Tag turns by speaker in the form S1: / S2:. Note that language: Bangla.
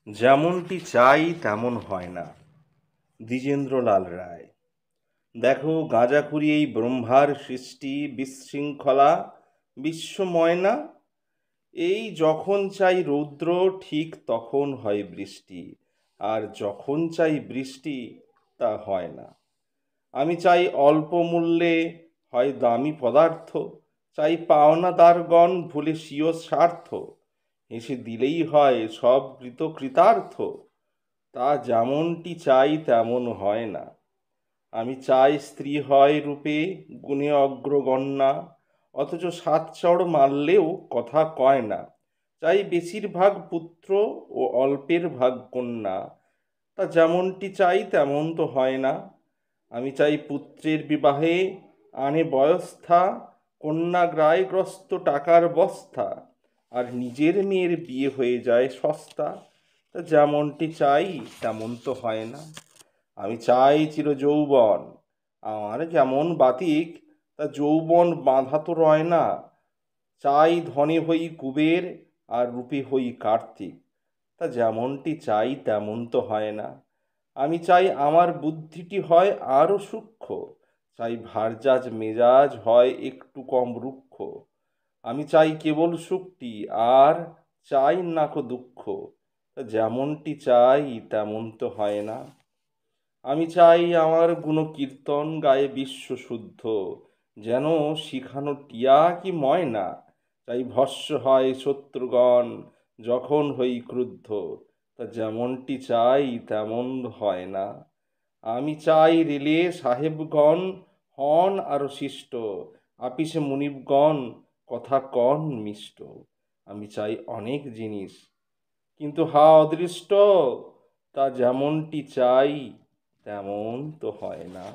S1: যেমনটি চাই তেমন হয় না। দ্বিজেন্দ্রলাল রায়। দেখো গাঁজাখুরি এই ব্রহ্মার সৃষ্টি, বিশৃঙ্খলা বিশ্বময় না। এই যখন চাই রৌদ্র ঠিক তখন হয় বৃষ্টি, আর যখন চাই বৃষ্টি তা হয় না। আমি চাই অল্প মূল্যে হয় দামি পদার্থ, চাই পাওনাদারগণ ভুলে স্বীয় স্বার্থ, হেসে দিলেই হয় সব কৃতার্থ। তা যেমনটি চাই তেমন হয় না। আমি চাই স্ত্রী হয় রূপে গুণে অগ্রগণ্যা, অথচ সাত চড় মারলেও কথা কয় না। চাই বেশিরভাগ পুত্র ও অল্পের ভাগ কন্যা, তা যেমনটি চাই তেমন তো হয় না। আমি চাই পুত্রের বিবাহে আনে বয়স্থা, কন্যা গ্রায়গ্রস্ত টাকার বস্তা, আর নিজের মেয়ের বিয়ে হয়ে যায় সস্তা। তা যেমনটি চাই তেমন তো হয় না। আমি চাই চির যৌবন, আমার যেমন বাতিক, তা যৌবন বাঁধা তো রয় না। চাই ধনে হই কুবের, আর রূপে হই কার্তিক, তা যেমনটি চাই তেমন তো হয় না। আমি চাই আমার বুদ্ধিটি হয় আরও সূক্ষ্ম, চাই ভারজাজ মেজাজ হয় একটু কম রুক্ষ। আমি চাই কেবল সুখটি, আর চাই না কো দুঃখ, তা যেমনটি চাই তেমন তো হয় না। আমি চাই আমার গুণকীর্তন গায়ে বিশ্ব শুদ্ধ, যেন শিখানো টিয়া কি ময়না। চাই ভস্ম হয় শত্রুগণ যখন হই ক্রুদ্ধ, তা যেমনটি চাই তেমন হয় না। আমি চাই রেলে সাহেবগণ হন আরো শিষ্ট, আপিসে মুনিবগণ কথা কন মিষ্ট। আমি চাই অনেক জিনিস, কিন্তু হা অদৃষ্ট, তা যেমনটি চাই তেমন তো হয় না।